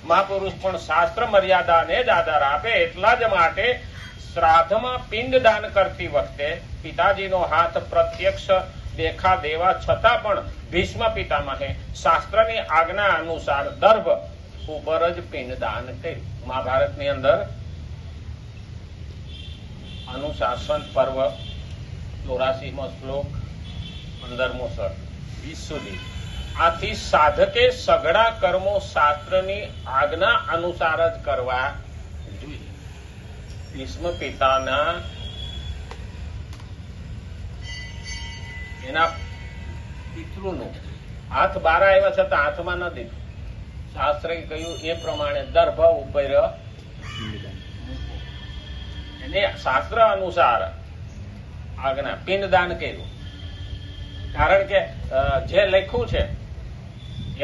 મહાપુરુષ પણ શાસ્ત્ર મર્યાદાને જ આધાર આપે. એટલા જ માટે શ્રાદ્ધમાં પિંડદાન કરતી વખતે પિતાજીનો હાથ પ્રત્યક્ષ દેખા દેવા છતાં પણ ભીષ્મ પિતામહે શાસ્ત્રની આજ્ઞા અનુસાર દર્ભ ઉપર જ પિંડદાન કર્યું. મહાભારતની અંદર અનુશાસન પર્વ 84મો શ્લોક 15મો સર 20 સુધી. આથી સાધકે સઘળા કર્મો શાસ્ત્રની આજ્ઞા અનુસાર જ કરવા જોઈએ. ભીષ્મ પિતાના એના પિતૃનું હાથ બહાર આવ્યા છતાં હાથમાં ન દીધું. શાસ્ત્રે કહ્યું એ પ્રમાણે દર્ભ ઉપર એને શાસ્ત્ર અનુસાર આજ્ઞા પિંડદાન કર્યું. કારણ કે જે લખ્યું છે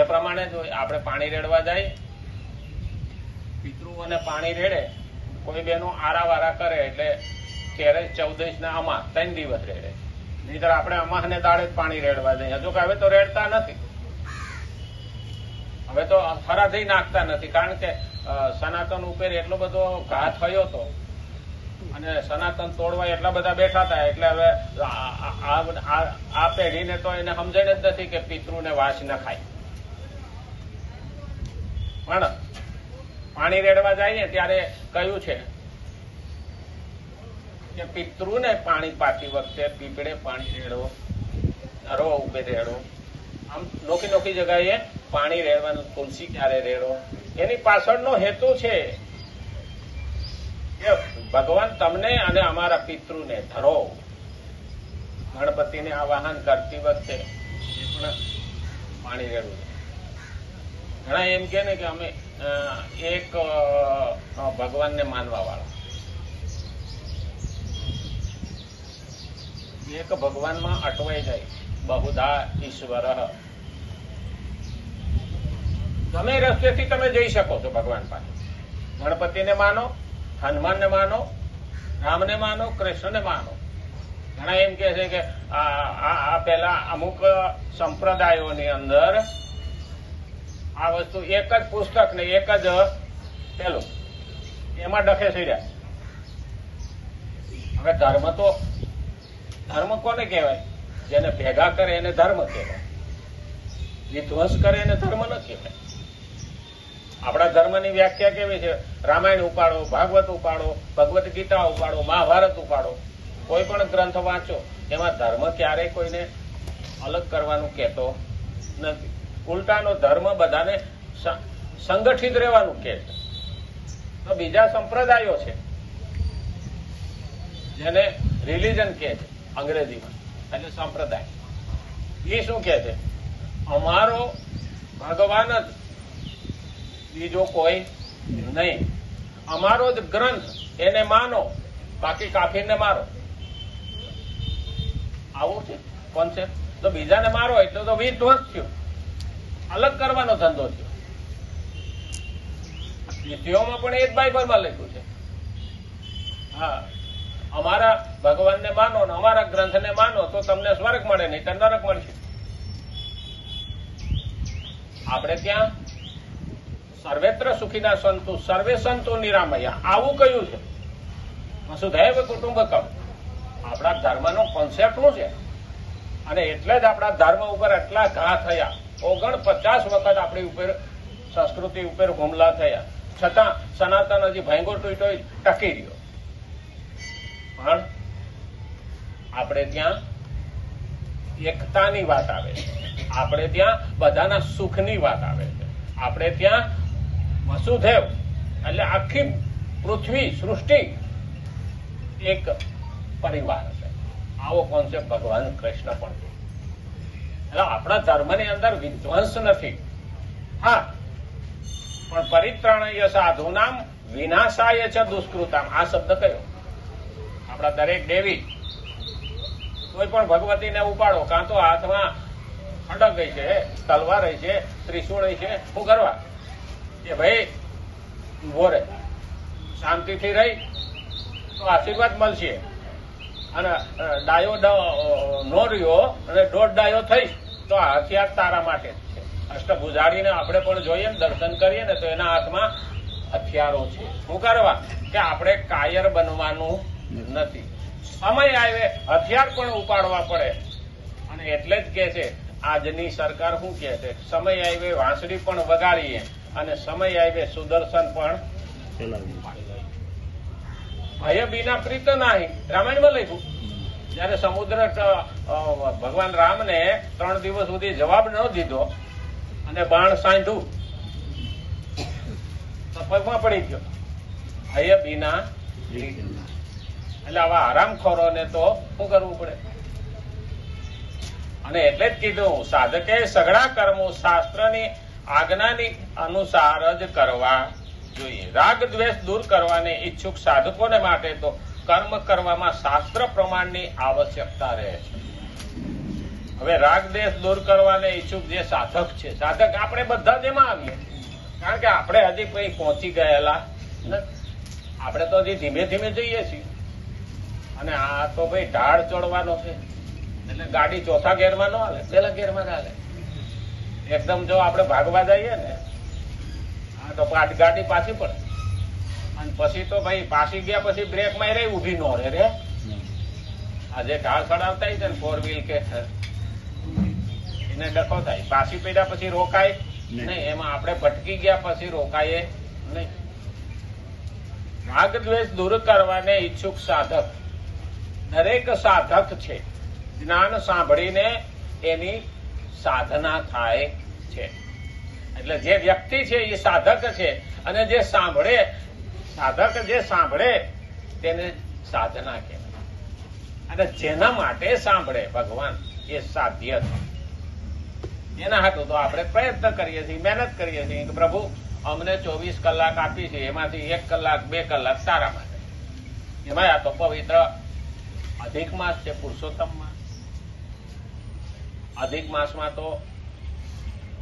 એ પ્રમાણે જો આપણે પાણી રેડવા જાય, પિતૃઓને પાણી રેડે, કોઈ બેનો આરાવારા કરે એટલે ત્યારે 14 ના અમાસ 3 દિવસ રેડે. નહીતર આપણે અમાસને દાડે જ પાણી રેડવા જઈએ. હજુ કે હવે તો રેડતા નથી, હવે તો ફરાથી નાખતા નથી. કારણ કે સનાતન ઉપર એટલો બધો ઘા થયો હતો અને સનાતન તોડવા એટલા બધા બેઠા હતા. એટલે હવે આ પેઢીને તો એને સમજણ જ નથી કે પિતૃને વાસ ન ખાય. પણ પાણી રેડવા જઈએ ત્યારે કહ્યું છે કે પિતૃને પાણી પાતી વખતે પીપળે પાણી રેડો, નરો ઉભે રેડો. આમ નોખી નોખી જગ્યાએ પાણી રેડવાનું. તુલસી ક્યારે રેડો, એની પાછળનો હેતુ છે કે ભગવાન તમને અને અમારા પિતૃને ધરો. ગણપતિને આવાહન કરતી વખતે એ પણ પાણી રેડવું. ઘણા એમ કે ને કે અમે એક ભગવાનને માનવા વાળા, એક ભગવાનમાં અટવાઈ જાય. બહુધા ઈશ્વર, તમે રસ્તેથી તમે જઈ શકો છો ભગવાન પાસે. ગણપતિને માનો, હનુમાનને માનો, રામને માનો, કૃષ્ણને માનો. ઘણા એમ કે છે કે આ પેલા અમુક સંપ્રદાયોની અંદર આ વસ્તુ એક જ પુસ્તક ને એક જ પેલું એમાં ડખે સડ્યા. હવે ધર્મ કોને કહેવાય? જેને ભેગા કરે એને ધર્મ કહેવાય, વિધ્વંસ કરે એને ધર્મ ન કહેવાય. આપણા ધર્મની વ્યાખ્યા કેવી છે? રામાયણ ઉપાડો, ભાગવત ઉપાડો, ભગવદ્ ગીતા ઉપાડો, મહાભારત ઉપાડો, કોઈ પણ ગ્રંથ વાંચો, એમાં ધર્મ ક્યારેય કોઈને અલગ કરવાનું કહેતો નથી. ઉલટાનો ધર્મ બધાને સંગઠિત રહેવાનું કહે છે. તો બીજા સંપ્રદાયો છે જેને રિલિજન કહે છે અંગ્રેજીમાં, એટલે સંપ્રદાય. એ શું કહે છે? અમારો ભગવાન જ, બીજો કોઈ નહીં. અમારો જ ગ્રંથ, એને માનો, બાકી કાફીરને મારો. આવું છે કોન્સેપ્ટ. તો બીજાને મારો એટલે તો વિધ્વંસ થયો, અલગ કરવાનો ધંધો થયો. નીતિઓમાં પણ એ જ બાઇબલમાં લખ્યું છે. હા, અમારા ભગવાનને માનો ને અમારા ગ્રંથને માનો તો તમને સ્વર્ગ મળે, નહીં તો નરક મળશે. આપણે ત્યાં સર્વેત્ર સુખીના સંતુ સર્વે સંતો નિરામયા આવું કહ્યું છે. વસુધૈવ કુટુંબકમ આપણા ધર્મનો કોન્સેપ્ટ શું છે? અને એટલે જ આપણા ધર્મ ઉપર એટલા ઘા થયા. 49 વખત આપણી ઉપર સંસ્કૃતિ ઉપર હુમલા થયા, છતાં સનાતન હજી ભયંગો તૂટ્યો ટકી રહ્યો. પણ આપણે ત્યાં એકતાની વાત આવે છે, આપણે ત્યાં બધાના સુખની વાત આવે છે. આપણે ત્યાં વસુધૈવ એટલે આખી પૃથ્વી સૃષ્ટિ એક પરિવાર છે. આવો કોન્સેપ્ટ ભગવાન કૃષ્ણ પણ છે. એટલે આપણા ધર્મની અંદર વિધ્વંસ નથી. હા, પણ પરિત્રાણાય સાધુનામ વિનાશાય ચ દુષ્કૃતામ. આ શબ્દ કયો? આપણા દરેક દેવી કોઈ પણ ભગવતીને ઉપાડો, કાં તો હાથમાં ખડક છે, તલવાર છે, ત્રિશૂળ છે, શું કરવા? કે ભાઈ ઉભો રહે, શાંતિથી રહી તો આશીર્વાદ મળશે. અને ડાયો નો રહ્યો અને દોઢ ડાયો થઈશ તો હથિયાર તારા માટે જ છે. અષ્ટભુજાડીને આપણે પણ જોઈએ ને દર્શન કરીએ ને તો એના હાથમાં હથિયારો છે. શું કરવા? કે આપણે કાયર બનવાનું નથી. સમય આવે હથિયાર પણ ઉપાડવા પડે. અને એટલે જ કે છે આજની સરકાર શું કે છે, સમય આવે વાંસળી પણ વગાડીએ અને સમય આવે સુદર્શન પણ ભય બીના પ્રીત નાહી. રામાયણમાં લખ્યું. જયારે સમુદ્ર ભગવાન રામને 3 દિવસ સુધી જવાબ ન દીધો અને બાણ સાંધ્યું તો પગમાં પડી ગયો. ભય બીના એટલે આવા હરામખોરોને તો શું કરવું પડે? અને એટલે જ કીધું સાધકે સઘળા કર્મો શાસ્ત્રની આજ્ઞાની અનુસાર જ કરવા જોઈએ. રાગ દ્વેષ દૂર કરવાને ઈચ્છુક સાધકોને માટે તો કર્મ કરવામાં શાસ્ત્ર પ્રમાણની આવશ્યકતા રહે છે. હવે રાગ દ્વેષ દૂર કરવાને ઈચ્છુક જે સાધક છે, સાધક આપણે બધા જ એમાં આવીએ, કારણ કે આપણે હજી કઈ પહોંચી ગયેલા નથી. આપણે તો હજી ધીમે ધીમે જઈએ છીએ. અને આ તો ભાઈ ઢાળ ચડવાનો છે એટલે ગાડી ચોથા ગેરમાં ન હાલે, પેલા ગેરમાં હાલે. એકદમ જો આપણે ભાગવા જઈએ ને તો ગાડી પાછી પડે. અને પછી તો ભાઈ પાછી ગયા પછી બ્રેક માં રહી ઉભી ન રે. આજે ઢાળ ચડાવતા છે ને 4 વ્હીલ કે એને ડખો થાય. પાછી પડ્યા પછી રોકાય નહીં. એમાં આપણે ભટકી ગયા પછી રોકાય નહીં. રાગ દ્વેષ દૂર કરવાને ઈચ્છુક સાધક, દરેક સાધક છે જ્ઞાન સાંભળીને એની સાધના થાય છે. એટલે જે વ્યક્તિ છે એ સાધક છે અને જે સાંભળે, સાધક જે સાંભળે તેને સાધના કહેવાય. અને જેના માટે સાંભળે ભગવાન એ સાધ્ય છે. એના હાટું તો આપણે પ્રયત્ન કરીએ છીએ, મહેનત કરીએ છીએ કે પ્રભુ અમને 24 કલાક આપી છે, એમાંથી 1 કલાક 2 કલાક તારા માટે. એમાં આ તો પવિત્ર અધિક માસ છે, પુરુષોત્તમ માસ. અધિક માસમાં તો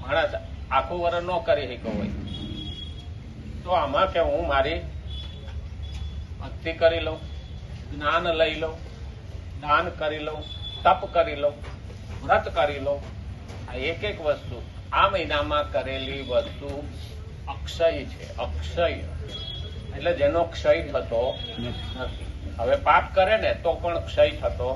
માણસ આખું વર્ષ ન કરી શક્યો હોય તો આમાં કે હું મારી ભક્તિ કરી લઉં, જ્ઞાન લઈ લઉં, દાન કરી લઉં, તપ કરી લઉં, વ્રત કરી લઉં. આ એક એક વસ્તુ આ મહિનામાં કરેલી વસ્તુ અક્ષય છે. અક્ષય એટલે જેનો ક્ષય થતો નથી. હવે પાપ કરે ને તો પણ ક્ષય થતો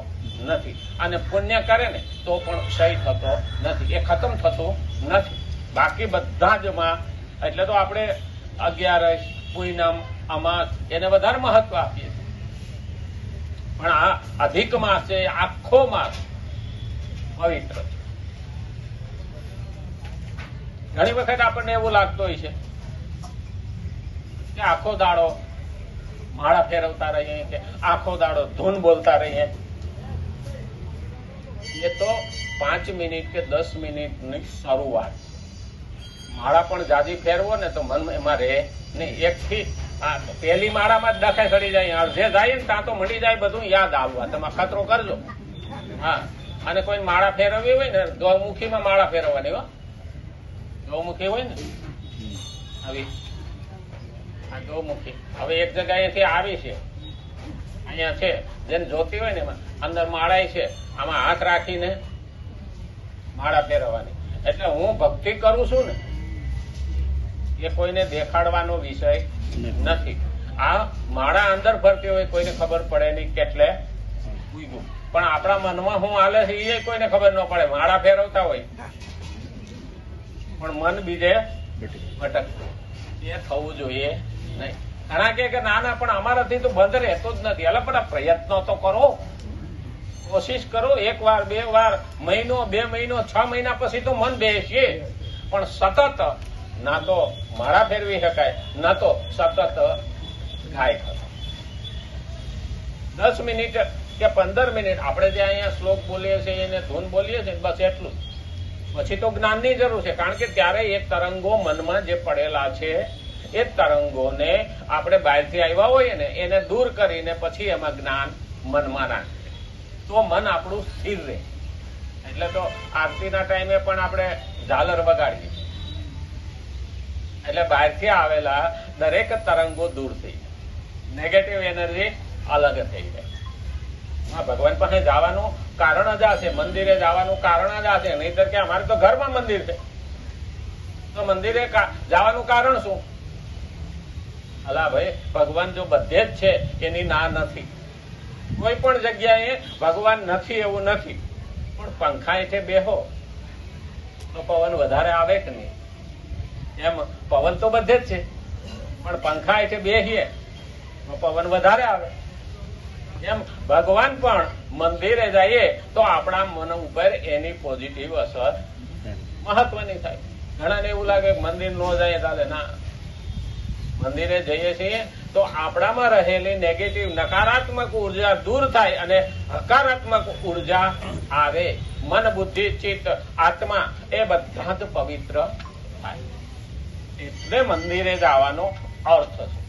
નથી, અને પુણ્ય કરે ને તો પણ ક્ષય થતો નથી. એ ખતમ થતો નથી. બાકી બધા જ માં એટલે તો આપણે 11 પૂનમ અમાસ એને વધારે મહત્વ આપીએ છીએ. પણ આ અધિક માસ છે, આખો માસ પવિત્ર છે. ઘણી વખત આપણને એવું લાગતું હોય છે કે આખો દાડો માળા ફેરવતા રહીએ કે આખો દાડો ધૂન બોલતા રહીએ. એ તો 5 મિનિટ કે 10 મિનિટની શરૂઆત. માળા પણ જાજી ફેરવો ને તો મન એમાં રહે નહીં. એકથી પહેલી માળામાં જ ડખે ચડી જાય, અડધે જાય ને ત્યાં તો મળી જાય બધું યાદ આવવા. તમે ખતરો કરજો. હા, અને કોઈ માળા ફેરવવી હોય ને ગૌમુખીમાં માળા ફેરવવાની હો. ગૌમુખી હોય ને આવી આ ગૌમુખી હવે એક જગ્યાએથી આવી છે, અહીંયા છે, જેને જોતી હોય ને એમાં અંદર માળા છે. આમાં હાથ રાખીને માળા ફેરવવાની. એટલે હું ભક્તિ કરું છું ને એ કોઈને દેખાડવાનો વિષય નથી. આ માળા અંદર ફરતી હોય કોઈને ખબર પડે નહીં કેટલે ઉગ્યું, પણ આપણા મનમાં હું હાલે છે એ કોઈને ખબર ન પડે. માળા ફેરવતા હોય પણ મન બીજે ભટકતું. એ થવું જોઈએ નહીં. ઘણા કે ના ના પણ અમારાથી તો બંધ રહેતો જ નથી. એટલે પણ પ્રયત્નો તો કરો, કોશિશ કરો. 1 વાર 2 વાર, મહિનો 2 મહિનો 6 મહિના પછી તો મન બેસીએ, પણ સતત ના તો માળા ફેરવી શકાય, ના તો સતત ગાય કરો. 10 મિનિટ કે 15 મિનિટ આપણે જે અહીંયા શ્લોક બોલીએ છીએ એને ધૂન બોલીએ છીએ બસ એટલું. પછી તો જ્ઞાનની જરૂર છે, કારણ કે ત્યારે એ તરંગો મનમાં જે પડેલા છે એ તરંગોને આપણે બહારથી આવ્યા હોઈએ ને એને દૂર કરીને પછી એમાં જ્ઞાન મનમાં નાખીએ તો મન આપણું સ્થિર રહે. એટલે તો આરતીના ટાઈમે પણ આપણે ઝાલર વગાડીએ એટલે બહારથી આવેલા દરેક તરંગો દૂર થઈ જાય, નેગેટિવ એનર્જી અલગ થઈ જાય. ભગવાન પાસે જવાનું કારણ જ આ છે, મંદિરે જવાનું કારણ જ આ છે. નહીતર કે અમારે તો ઘરમાં મંદિર છે, તો મંદિરે જવાનું કારણ શું? અલા ભાઈ, ભગવાન જો બધે જ છે એની ના નથી. કોઈ પણ જગ્યાએ ભગવાન નથી એવું નથી. પણ પંખા હેઠે બેહો તો પવન વધારે આવે કે નહીં? એમ પવન તો બધે જ છે, પણ પંખા હેઠે બેહીએ તો પવન વધારે આવે. એમ ભગવાન પણ મંદિરે જઈએ તો આપણા મન ઉપર એની પોઝિટિવ અસર મહત્વની થાય. ઘણાને એવું લાગે મંદિર ન જાય ચાલે. ના, મંદિરે જઈએ છીએ તો આપણામાં રહેલી નેગેટિવ નકારાત્મક ઉર્જા દૂર થાય અને હકારાત્મક ઉર્જા આવે. મન, બુદ્ધિ, ચિત્ત, આત્મા એ બધા જ પવિત્ર થાય. એટલે મંદિરે જવાનો અર્થ છે.